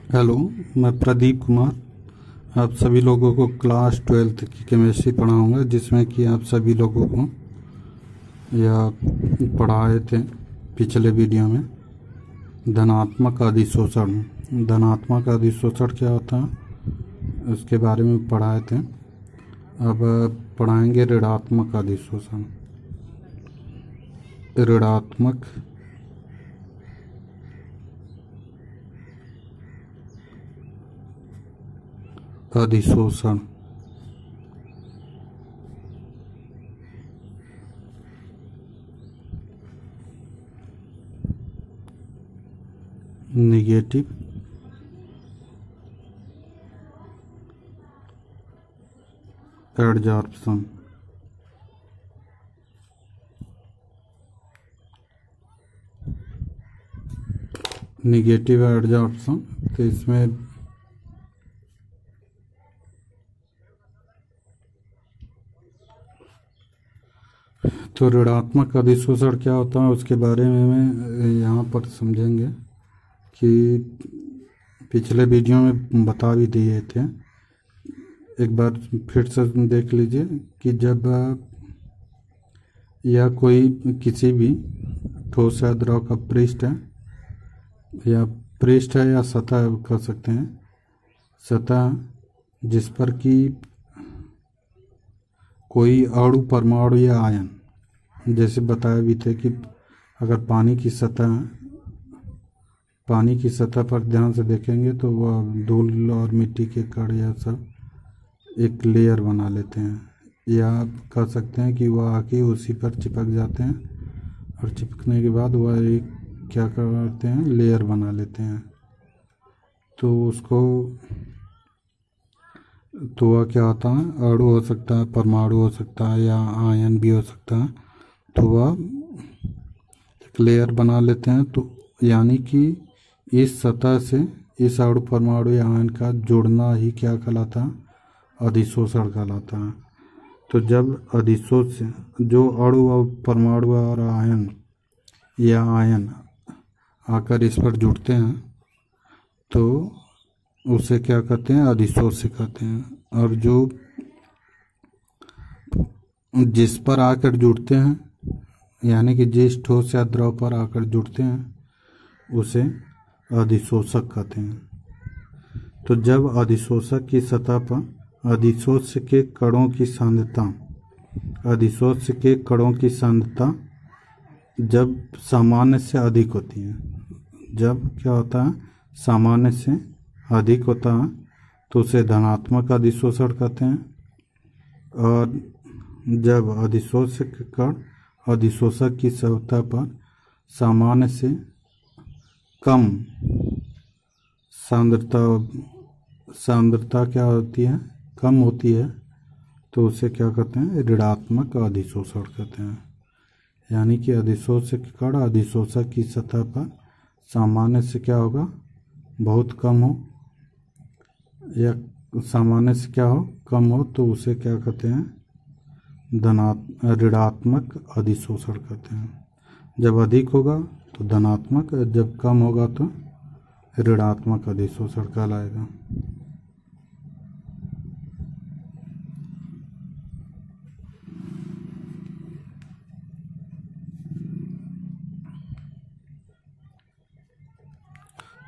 Hello, मैं प्रदीप कुमार आप सभी लोगों को क्लास 12th की केमिस्ट्री पढ़ाऊंगा, जिसमें कि आप सभी लोगों को या पढ़ाए थे पिछले वीडियो में धनात्मक अधिशोषण। धनात्मक अधिशोषण क्या होता है उसके बारे में पढ़ाए थे। अब पढ़ाएंगे ऋणात्मक अधिशोषण। ऋणात्मक अधिशोषण नेगेटिव एडजॉर्प्शन। नेगेटिव एडजॉर्प्शन तो इसमें तो ऋणात्मक अधिशोषण क्या होता है उसके बारे में यहाँ पर समझेंगे कि पिछले वीडियो में बता भी दिए थे। एक बार फिर से देख लीजिए कि जब या कोई किसी भी ठोस या द्रव का पृष्ठ है या सतह कह सकते हैं, सतह जिस पर कि कोई अणु, परमाणु या आयन, जैसे बताया भी थे कि अगर पानी की सतह पर ध्यान से देखेंगे तो वह धूल और मिट्टी के कण या सब एक लेयर बना लेते हैं, या कह सकते हैं कि वह आके उसी पर चिपक जाते हैं और चिपकने के बाद वह एक क्या करते हैं, लेयर बना लेते हैं। तो वह क्या होता है, अणु हो सकता है, परमाणु हो सकता है या आयन भी हो सकता है। तो वह एक लेयर बना लेते हैं। तो यानी कि इस सतह से इस अणु, परमाणु या आयन का जुड़ना ही क्या कहलाता है, अधिशोषण कहलाता है। तो जब अधिशोषण जो अणु और परमाणु और आयन या आयन आकर इस पर जुड़ते हैं तो उसे क्या कहते हैं, अधिशोष्य कहते हैं। और जो जिस पर आकर जुड़ते हैं, यानी कि जिस ठोस या द्रव पर आकर जुड़ते हैं उसे अधिशोषक कहते हैं। तो जब अधिशोषक की सतह पर अधिशोष्य के कणों की सांद्रता जब सामान्य से अधिक होती है, जब क्या होता है, सामान्य से अधिक होता है तो उसे धनात्मक अधिशोषण कहते हैं। और जब अधिशोष्य के कण अधिशोषक की सतह पर सामान्य से कम सांद्रता क्या होती है, कम होती है, तो उसे क्या कहते हैं, ऋणात्मक अधिशोषण कहते हैं। यानी कि अधिशोष्य के कण अधिशोषक की सतह पर सामान्य से क्या होगा, बहुत कम हो, या सामान्य से क्या हो, कम हो, तो उसे क्या कहते हैं, ऋणात्मक अधिशोषण कहते हैं। जब अधिक होगा तो धनात्मक, जब कम होगा तो ऋणात्मक अधिशोषण कहलाएगा।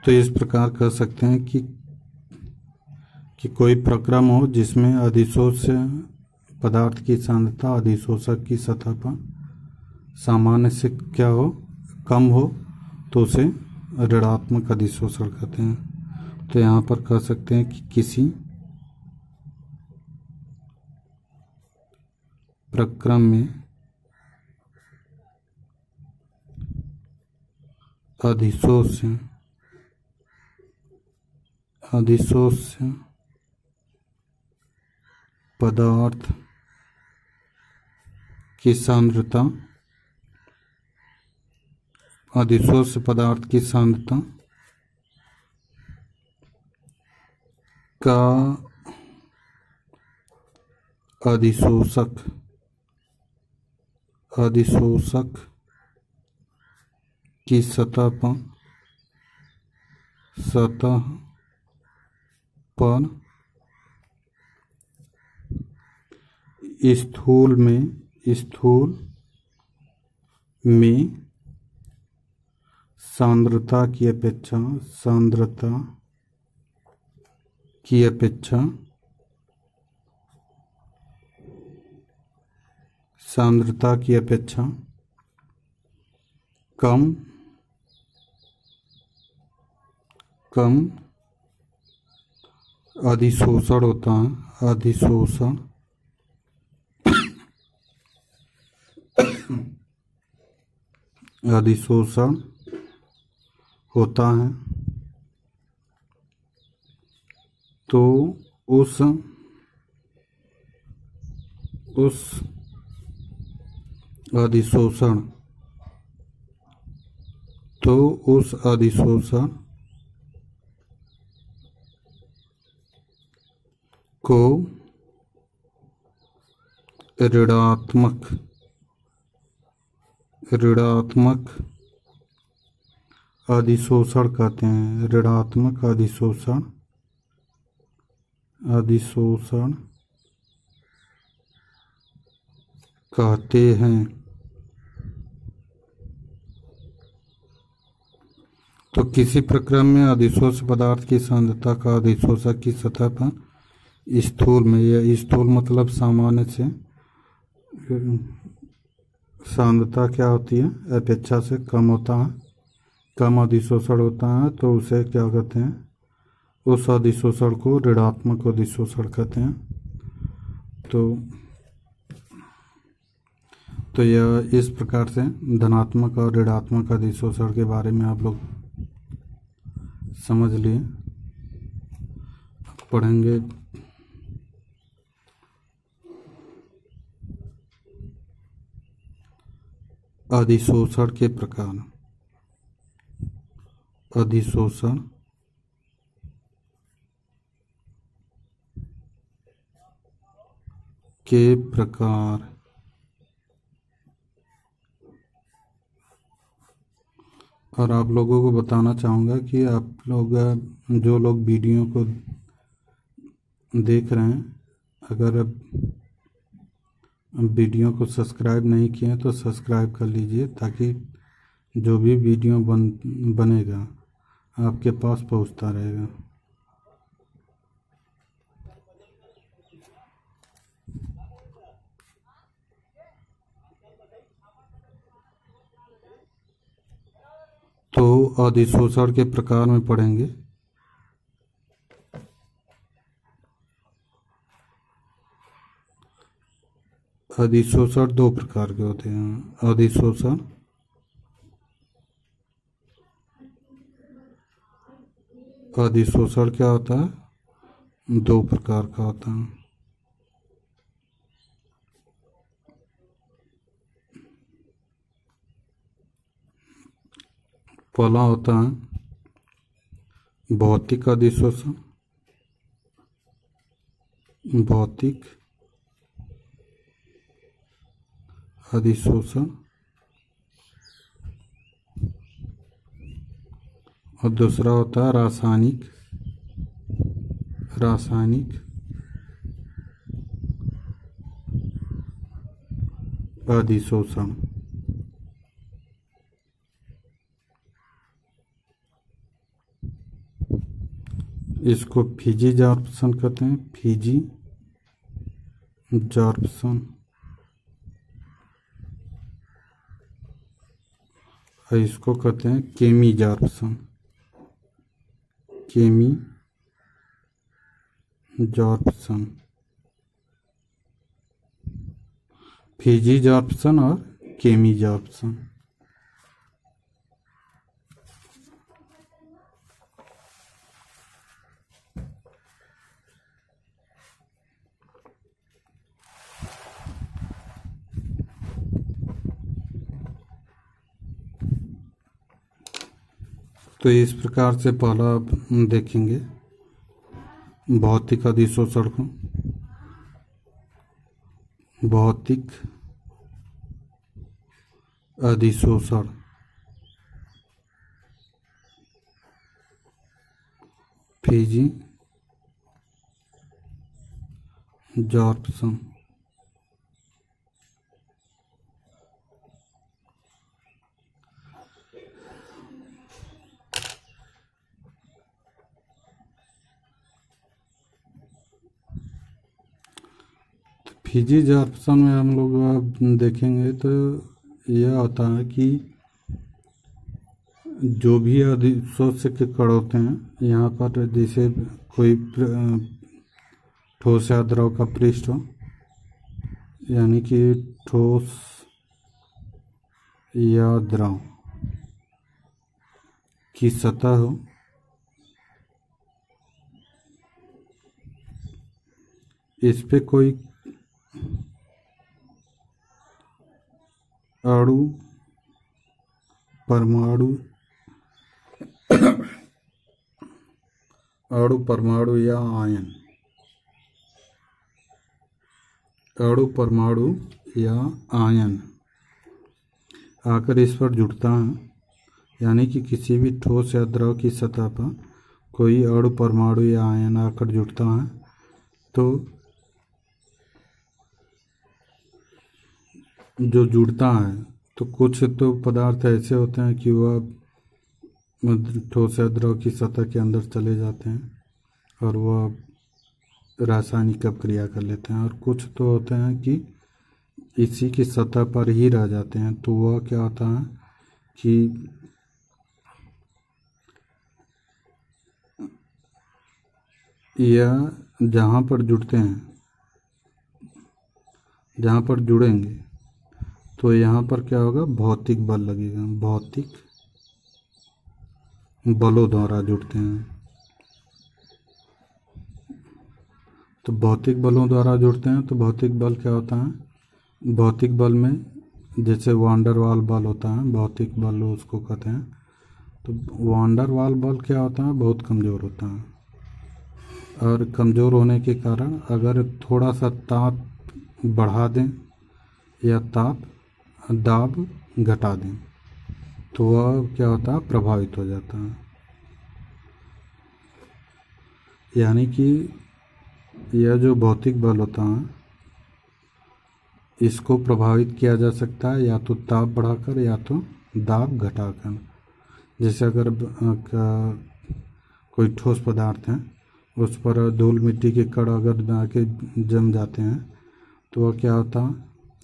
तो इस प्रकार कह सकते हैं कि कोई प्रक्रम हो जिसमें अधिशोष्य पदार्थ की सांद्रता अधिशोषक की सतह पर सामान्य से क्या हो, कम हो, तो उसे ऋणात्मक अधिशोषण कहते हैं। तो यहाँ पर कह सकते हैं कि किसी प्रक्रम में अधिशोष्य पदार्थ की सांद्रता, अधिशोष्य पदार्थ की सांद्रता का अधिशोषक की सतह पर स्थूल में सांद्रता की अपेक्षा कम अधिशोषण होता है। अधिशोषण होता है तो उस अधिशोषण को ऋणात्मक अधिशोषण कहते हैं। ऋणात्मक अधिशोषण कहते हैं। तो किसी प्रक्रम में अधिशोष पदार्थ की सांद्रता का अधिशोषक की सतह पर स्थूल में, या स्थूल मतलब सामान्य से सांद्रता क्या होती है, अपेक्षा से कम होता है, कम अधिशोषण होता है, तो उसे क्या कहते हैं, उस अधिशोषण को ऋणात्मक अधिशोषण कहते हैं। तो यह इस प्रकार से धनात्मक और ऋणात्मक अधिशोषण के बारे में आप लोग समझ लिए। पढ़ेंगे अधिशोषण के प्रकार। अधिशोषण के प्रकार। और आप लोगों को बताना चाहूँगा कि आप लोग जो लोग वीडियो को देख रहे हैं, अगर वीडियो को सब्सक्राइब नहीं किए तो सब्सक्राइब कर लीजिए, ताकि जो भी वीडियो बनेगा आपके पास पहुंचता रहेगा। तो अधिशोषण के प्रकार में पढ़ेंगे। अधिशोषण दो प्रकार के होते हैं। अधिशोषण क्या होता है, दो प्रकार का होता है। पहला होता है भौतिक अधिशोषण। भौतिक अधिशोषण। और दूसरा होता है रासायनिक अधिशोषण। इसको फिजी जॉर्प्सन कहते हैं। फिजी जॉर्प्सन। और इसको कहते हैं केमी जॉर्प्सन। केमी जॉर्प्सन। फिजी जॉर्प्सन और केमी जॉर्प्सन। तो इस प्रकार से पहला देखेंगे भौतिक अधिशोषण को। भौतिक अधिशोषण फिजी जॉर्पसन। फिजी जॉर्पसन में हम लोग अब देखेंगे तो यह होता है कि जो भी अधिशोषक के कण होते हैं यहाँ पर, जैसे कोई ठोस या द्रव का पृष्ठ हो, यानी कि ठोस या द्रव की सतह हो, इस पे कोई अणु, परमाणु परमाणु या आयन, अणु परमाणु या आयन आकर इस पर जुड़ता है, यानी कि किसी भी ठोस या द्रव की सतह पर कोई अणु परमाणु या आयन आकर जुड़ता है, तो जो जुड़ता है तो कुछ तो पदार्थ ऐसे होते हैं कि वह ठोस या द्रव की सतह के अंदर चले जाते हैं और वह रासायनिक अभिक्रिया कर लेते हैं, और कुछ तो होते हैं कि इसी की सतह पर ही रह जाते हैं। तो वह क्या होता है कि यह जहाँ पर जुड़ते हैं, जहाँ पर जुड़ेंगे तो यहाँ पर क्या होगा, भौतिक बल लगेगा, भौतिक बलों द्वारा जुड़ते हैं। तो भौतिक बलों द्वारा जुड़ते हैं तो भौतिक बल क्या होता है, भौतिक बल में जैसे वान डेर वाल बल होता है, भौतिक बल उसको कहते हैं। तो वान डेर वाल बल क्या होता है, बहुत कमज़ोर होता है, और कमज़ोर होने के कारण अगर थोड़ा सा ताप बढ़ा दें या दाब घटा दें तो वह क्या होता है, प्रभावित हो जाता है। यानी कि यह जो भौतिक बल होता है इसको प्रभावित किया जा सकता है या तो ताप बढ़ाकर या तो दाब घटाकर। जैसे अगर कोई ठोस पदार्थ है उस पर धूल मिट्टी के कण अगर जाके जम जाते हैं तो वह क्या होता है,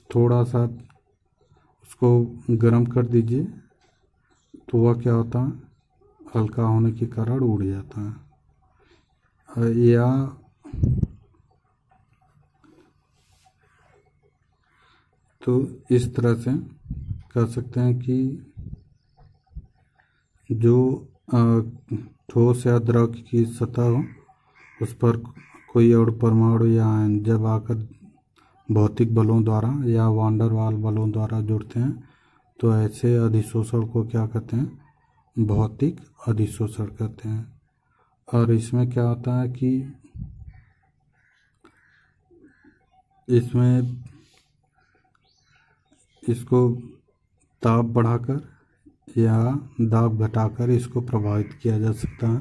थोड़ा सा उसको गर्म कर दीजिए तो वह क्या होता है, हल्का होने के कारण उड़ जाता है। या तो इस तरह से कह सकते हैं कि जो ठोस या द्रव की सतह हो उस पर कोई अणु परमाणु या आयन जब आकर भौतिक बलों द्वारा या वान डेर वाल बलों द्वारा जुड़ते हैं तो ऐसे अधिशोषण को क्या कहते हैं, भौतिक अधिशोषण कहते हैं। और इसमें क्या होता है कि इसमें इसको ताप बढ़ाकर या दाब घटाकर इसको प्रभावित किया जा सकता है।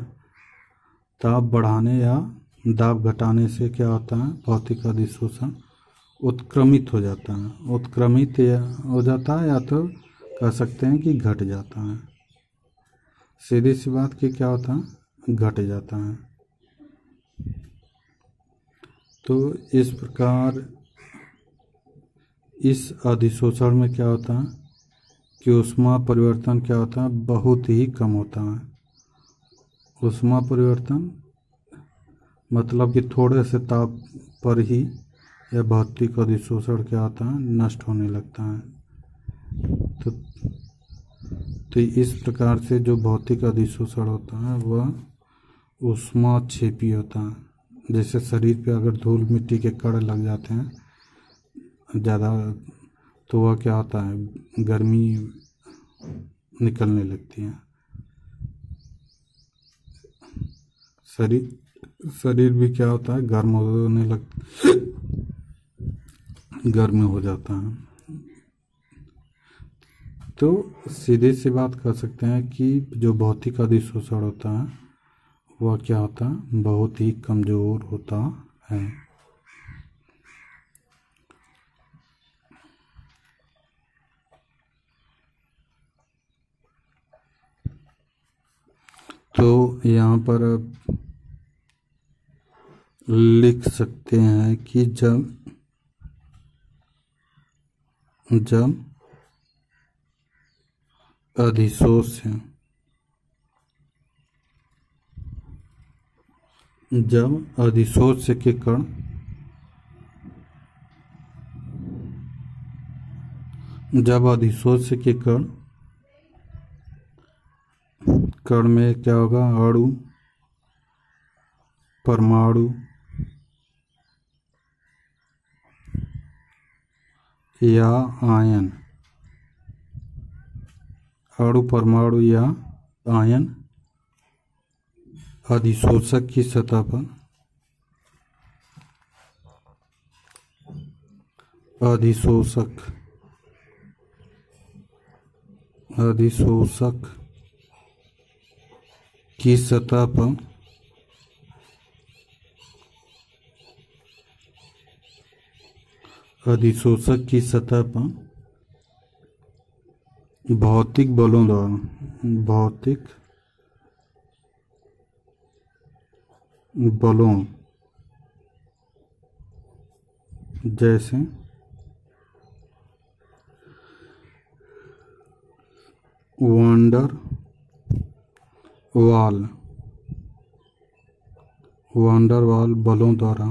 ताप बढ़ाने या दाब घटाने से क्या होता है, भौतिक अधिशोषण उत्क्रमित हो जाता है, उत्क्रमित हो जाता है या तो कह सकते हैं कि घट जाता है। सीधी सी बात कि क्या होता है, घट जाता है। तो इस प्रकार इस अधिशोषण में क्या होता है कि ऊष्मा परिवर्तन क्या होता है, बहुत ही कम होता है। ऊष्मा परिवर्तन मतलब कि थोड़े से ताप पर ही यह भौतिक अधिशोषण क्या होता है, नष्ट होने लगता है। तो इस प्रकार से जो भौतिक अधिशोषण होता है वह ऊष्माक्षेपी होता है। जैसे शरीर पे अगर धूल मिट्टी के कण लग जाते हैं ज़्यादा तो वह क्या होता है, गर्मी निकलने लगती है। शरीर भी क्या होता है, गर्म हो जाता है। तो सीधे सी बात कर सकते हैं कि जो भौतिक अधिशोषण होता है वह क्या होता है, बहुत ही कमज़ोर होता है। तो यहाँ पर आप लिख सकते हैं कि जब अधिशोष्य के कण कण में क्या होगा, अणु, परमाणु या आयन, अणु, परमाणु या आयन अधिशोषक की सतह पर अधिशोषक की सतह पर भौतिक बलों जैसे वांडरवाल बलों द्वारा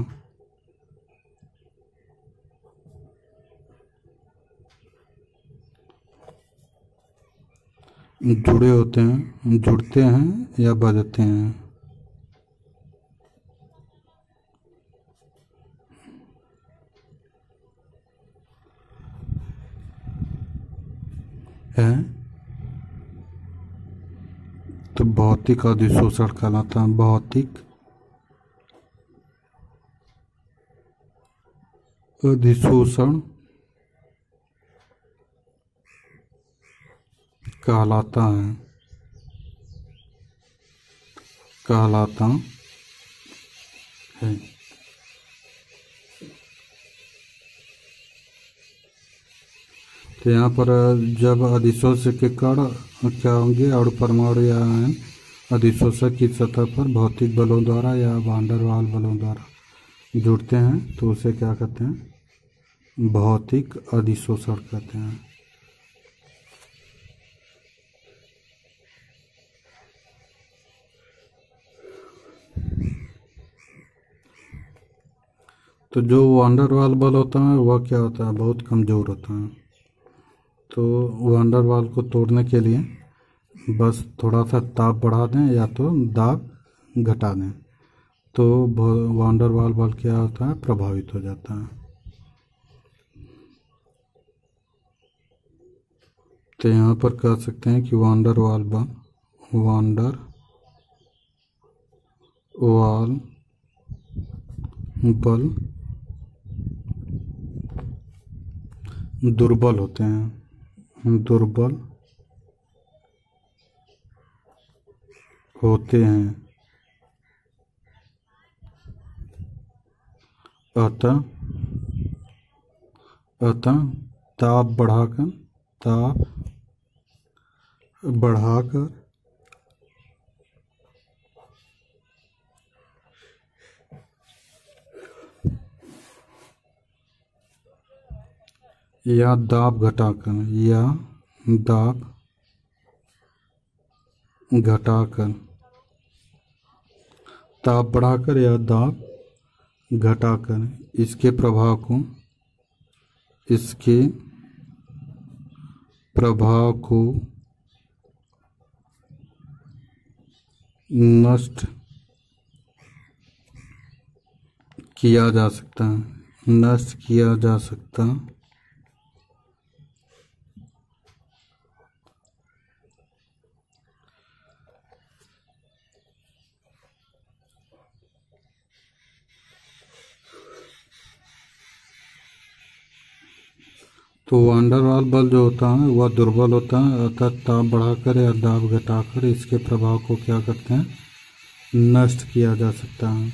जुड़ते हैं या बदलते हैं। तो भौतिक अधिशोषण कहलाता है। भौतिक अधिशोषण कहलाता है। तो यहाँ पर जब अधिशोषक के कण क्या होंगे, अणु, परमाणु या आयन अधिशोषक की सतह पर भौतिक बलों द्वारा या वांडरवाल बलों द्वारा जुड़ते हैं तो उसे क्या कहते हैं, भौतिक अधिशोषण कहते हैं। तो जो वांडरवाल बल होता है वह क्या होता है, बहुत कमज़ोर होता है। तो वांडरवाल को तोड़ने के लिए बस थोड़ा सा ताप बढ़ा दें या तो दाब घटा दें तो वांडरवाल बल क्या होता है, प्रभावित हो जाता है। तो यहाँ पर कह सकते हैं कि वांडरवाल बल दुर्बल होते हैं, अतः ताप बढ़ाकर या दाब घटाकर ताप बढ़ाकर या दाब घटाकर इसके प्रभाव को नष्ट किया जा सकता है। तो वांडरवाल बल जो होता है वह दुर्बल होता है, अर्थात ताप बढ़ाकर या दाब घटाकर इसके प्रभाव को क्या करते हैं, नष्ट किया जा सकता है।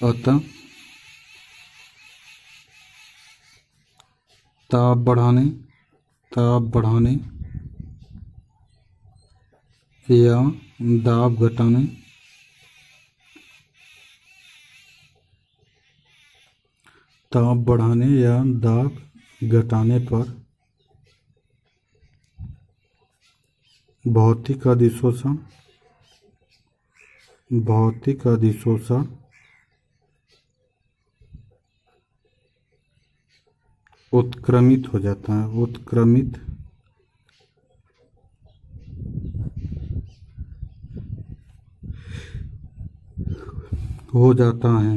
अतः ताप बढ़ाने या दाब घटाने, ताप बढ़ाने या दाब घटाने पर भौतिक अधिशोषण उत्क्रमित हो जाता है, उत्क्रमित हो जाता है।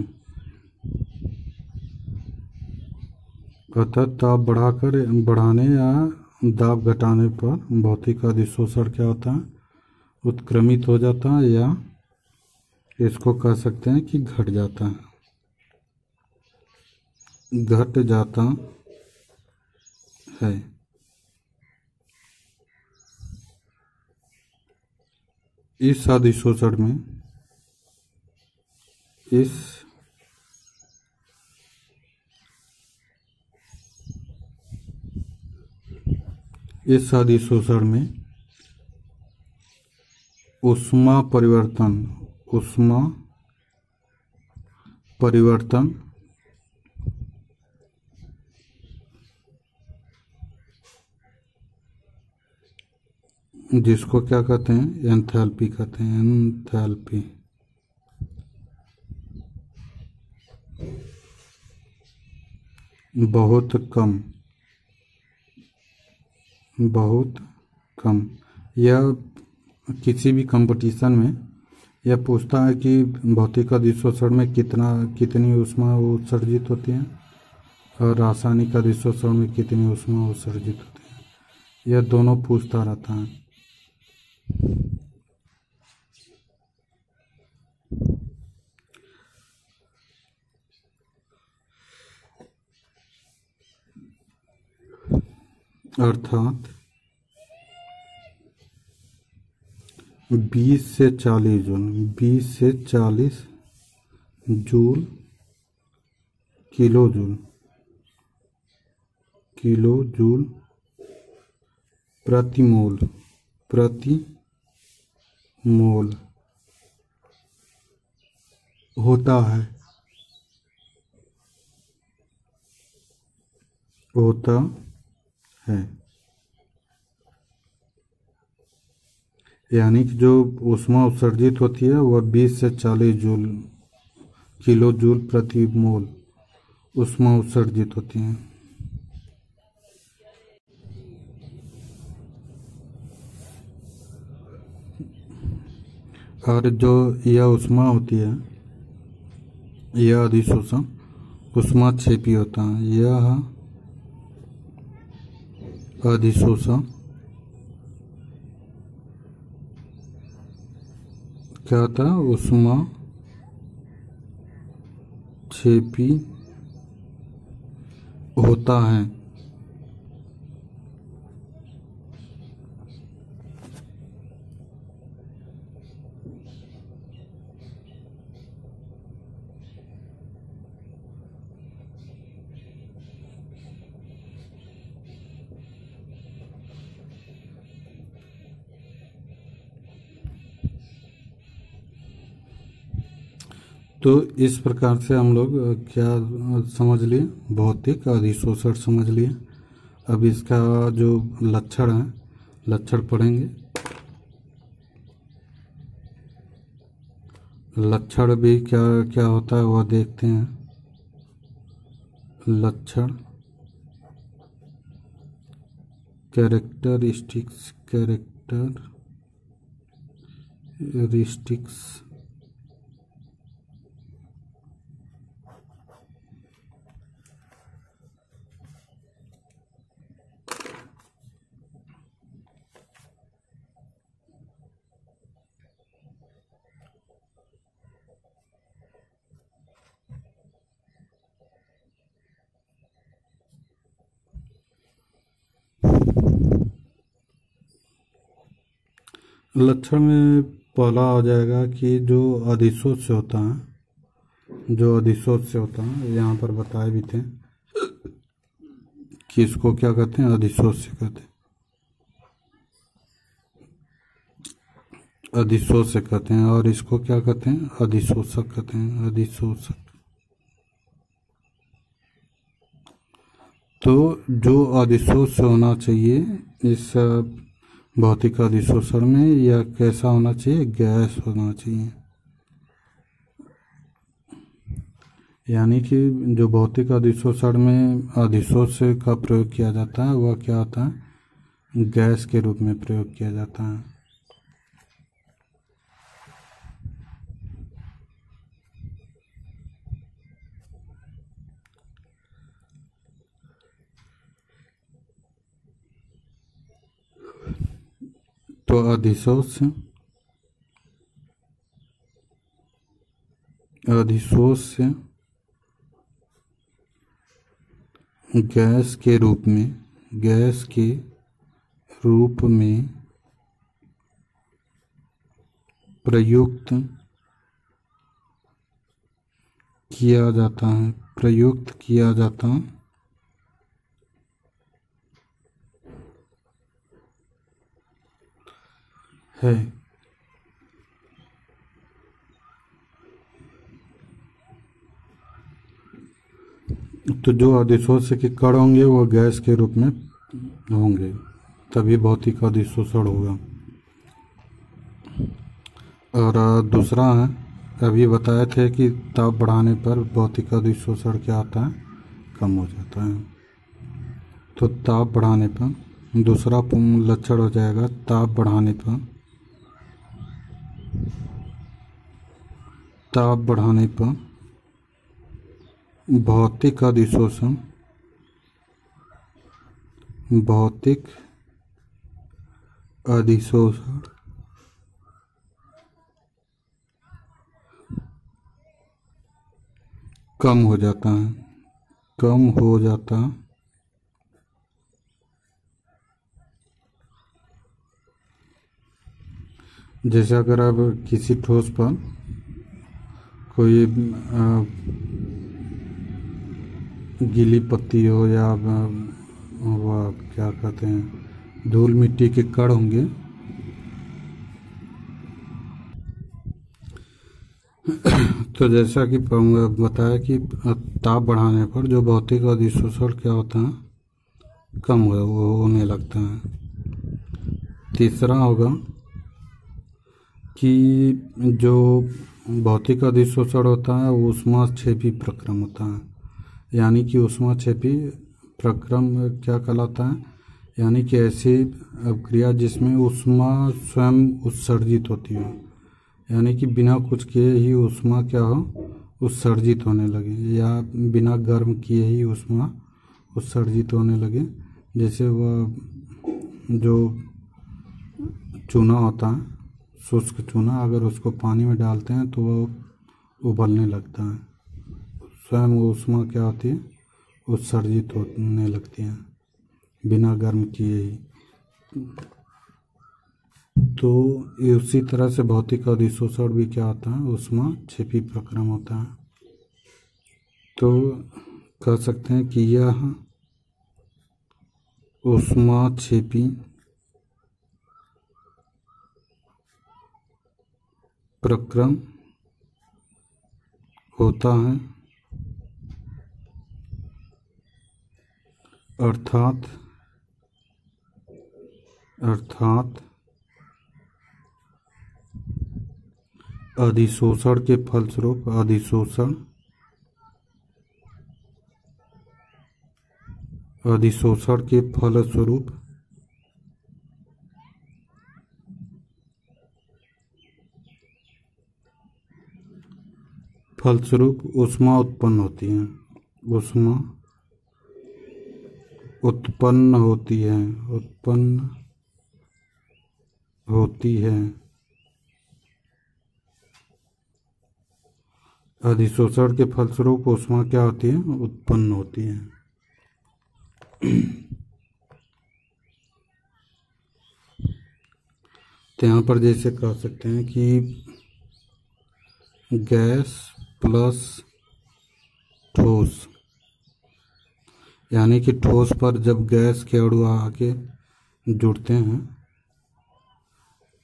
अतः ताप बढ़ाने या दाब घटाने पर भौतिक अधिशोषण क्या होता है, उत्क्रमित हो जाता है, या इसको कह सकते हैं कि घट जाता है। इस अधिशोषण में इस अधिशोषण में ऊष्मा परिवर्तन जिसको क्या कहते हैं, एंथैल्पी कहते हैं, एंथैल्पी। बहुत कम। यह किसी भी कंपटीशन में यह पूछता है कि भौतिक अधिशोषण में कितनी ऊष्मा उत्सर्जित होती है और रासायनिक अधिशोषण में कितनी ऊष्मा उत्सर्जित होती है। यह दोनों पूछता रहता है। अर्थात 20 से 40 जूल किलो जूल प्रति मोल होता है। यानी कि जो ऊष्मा उत्सर्जित होती है वह 20 से 40 किलो जूल प्रति मोल ऊष्मा उत्सर्जित होती है। और जो यह ऊष्मा होती है, यह अधिशोषण ऊष्माक्षेपी होता है। यह अधिशोषण क्या होता है, ऊष्माक्षेपी होता है। तो इस प्रकार से हम लोग क्या समझ लिए, भौतिक अधिशोषण समझ लिए। अब इसका जो लक्षण है, लक्षण पढ़ेंगे। लक्षण भी क्या क्या होता है वह देखते हैं। लक्षण कैरेक्टरिस्टिक्स लक्षण में पहला आ जाएगा कि जो अधिशोष्य होता है, यहाँ पर बताए भी थे कि इसको क्या कहते हैं, अधिशोष्य कहते हैं। अधिशोषक कहते हैं, और इसको क्या कहते हैं, अधिशोषक कहते हैं, अधिशोषक। तो जो अधिशोष्य होना चाहिए इस भौतिक अधिशोषण में, यह कैसा होना चाहिए, गैस होना चाहिए। यानी कि जो भौतिक अधिशोषण में अधिशोष्य का प्रयोग किया जाता है वह क्या होता है, गैस के रूप में प्रयोग किया जाता है। तो अधिशोष्य गैस के रूप में प्रयुक्त किया जाता है। तो जो अधिशोष्य के कण होंगे वो गैस के रूप में होंगे, तभी भौतिक अधिशोषण होगा। और दूसरा है, अभी बताए थे कि ताप बढ़ाने पर भौतिक अधिशोषण क्या होता है, कम हो जाता है। तो ताप बढ़ाने पर दूसरा लक्षण हो जाएगा, ताप बढ़ाने पर भौतिक अधिशोषण कम हो जाता है। जैसे अगर आप किसी ठोस पर कोई गीली पत्ती हो या वह क्या कहते हैं, धूल मिट्टी के कण होंगे, तो जैसा कि बताया कि ताप बढ़ाने पर जो भौतिक अधिशोषण क्या होता है, कम होने लगता है। तीसरा होगा कि जो भौतिक अधिशोषण होता है वो ऊष्माक्षेपी प्रक्रम होता है। यानी कि ऊष्माक्षेपी प्रक्रम क्या कहलाता है, यानी कि ऐसी क्रिया जिसमें ऊष्मा स्वयं उत्सर्जित होती हो, यानी कि बिना कुछ किए ही ऊष्मा क्या हो, उत्सर्जित होने लगे, या बिना गर्म किए ही ऊष्मा उत्सर्जित होने लगे। जैसे वह जो चूना होता है, शुष्क चूना, अगर उसको पानी में डालते हैं तो वह उबलने लगता है, स्वयं ऊष्मा क्या होती है, उत्सर्जित होने लगती है बिना गर्म किए ही। तो उसी तरह से भौतिक अधिशोषण भी क्या होता है, ऊष्माक्षेपी प्रक्रम होता है। तो कह सकते हैं कि यह ऊष्माक्षेपी प्रक्रम होता है, अर्थात अधिशोषण के फलस्वरूप ऊष्मा उत्पन्न होती है। अधिशोषण के फलस्वरूप ऊष्मा क्या होती है, उत्पन्न होती है। तो यहाँ पर जैसे कह सकते हैं कि गैस प्लस ठोस, यानी कि ठोस पर जब गैस के अणु आके जुड़ते हैं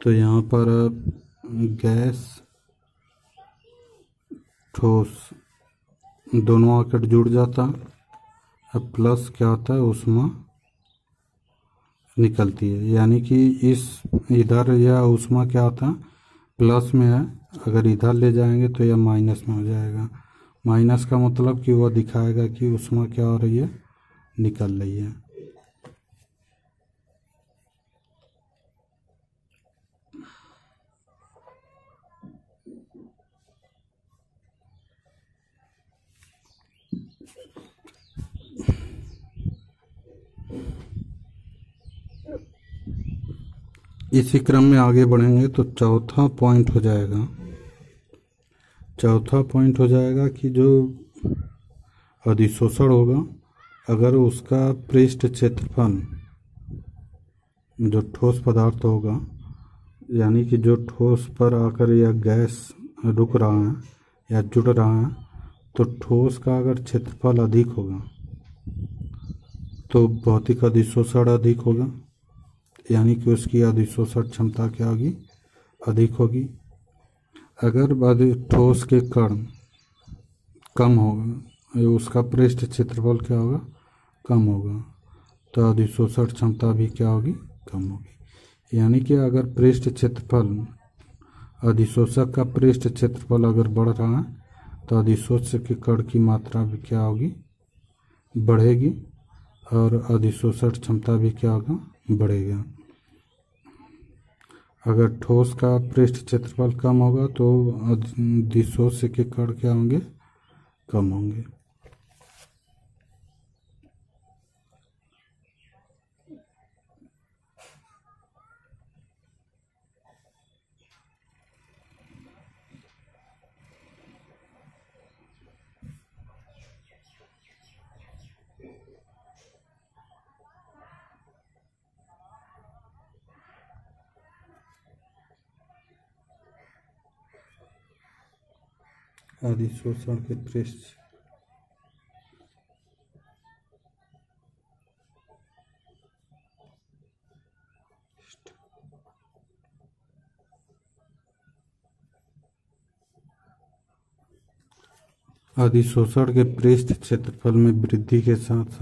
तो यहाँ पर गैस ठोस दोनों आकर जुड़ जाता है। अब प्लस क्या होता है, ऊष्मा निकलती है, यानी कि इस इधर यह ऊष्मा क्या होता है, प्लस में है, अगर इधर ले जाएंगे तो यह माइनस में हो जाएगा। माइनस का मतलब कि वह दिखाएगा कि ऊष्मा क्या हो रही है, निकल रही है। इसी क्रम में आगे बढ़ेंगे तो चौथा पॉइंट हो जाएगा कि जो अधिशोषण होगा, अगर उसका पृष्ठ क्षेत्रफल जो ठोस पदार्थ होगा, यानी कि जो ठोस पर आकर यह गैस रुक रहा है या जुड़ रहा है, तो ठोस का अगर क्षेत्रफल अधिक होगा तो भौतिक अधिशोषण अधिक होगा, यानी कि उसकी अधिशोषण क्षमता क्या होगी, अधिक होगी। अगर ठोस के कण कम होगा, उसका पृष्ठ क्षेत्रफल क्या होगा, कम होगा, तो अधिशोषण क्षमता भी क्या होगी, कम होगी। यानी कि अगर पृष्ठ क्षेत्रफल, अधिशोषक का पृष्ठ क्षेत्रफल अगर बढ़ रहा है तो अधिशोषक के कण की मात्रा भी क्या होगी, बढ़ेगी, और अधिशोषण क्षमता भी क्या होगा, बढ़ेगा। अगर ठोस का पृष्ठ क्षेत्रफल कम होगा तो अधिशोषक के कण क्या होंगे, कम होंगे। अधिशोषण के पृष्ठ अधिशोषण के पृष्ठ क्षेत्रफल में वृद्धि के साथ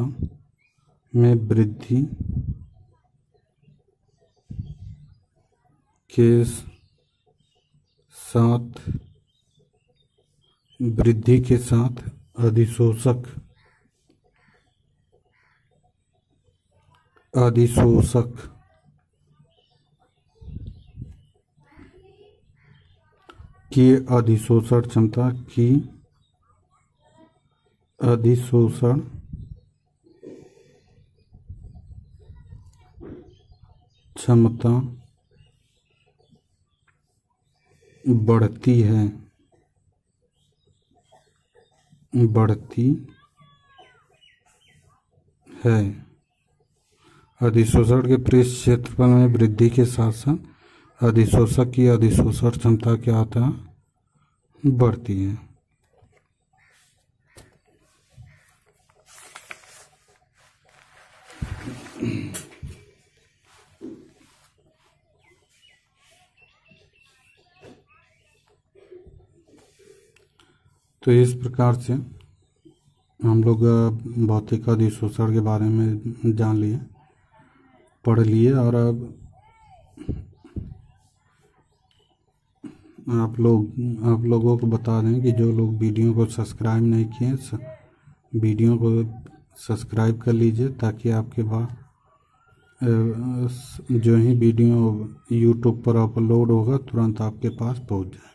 वृद्धि के साथ अधिशोषक की अधिशोषण क्षमता बढ़ती है। अधिशोषण के पृष्ठ क्षेत्रफल में वृद्धि के साथ साथ अधिशोषक की अधिशोषण क्षमता क्या होता है, बढ़ती है। तो इस प्रकार से हम लोग भौतिक अधिशोषण के बारे में जान लिए, पढ़ लिए, और अब आप लोगों को बता दें कि जो लोग वीडियो को सब्सक्राइब नहीं किए, वीडियो को सब्सक्राइब कर लीजिए, ताकि आपके पास जो ही वीडियो यूट्यूब पर अपलोड होगा तुरंत आपके पास पहुंच जाएगा,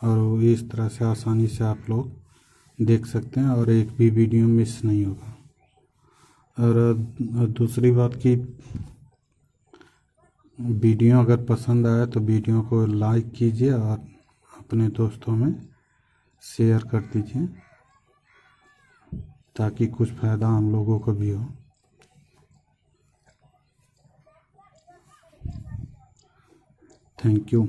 और इस तरह से आसानी से आप लोग देख सकते हैं और एक भी वीडियो मिस नहीं होगा। और दूसरी बात कि वीडियो अगर पसंद आए तो वीडियो को लाइक कीजिए और अपने दोस्तों में शेयर कर दीजिए, ताकि कुछ फ़ायदा हम लोगों को भी हो। Thank you.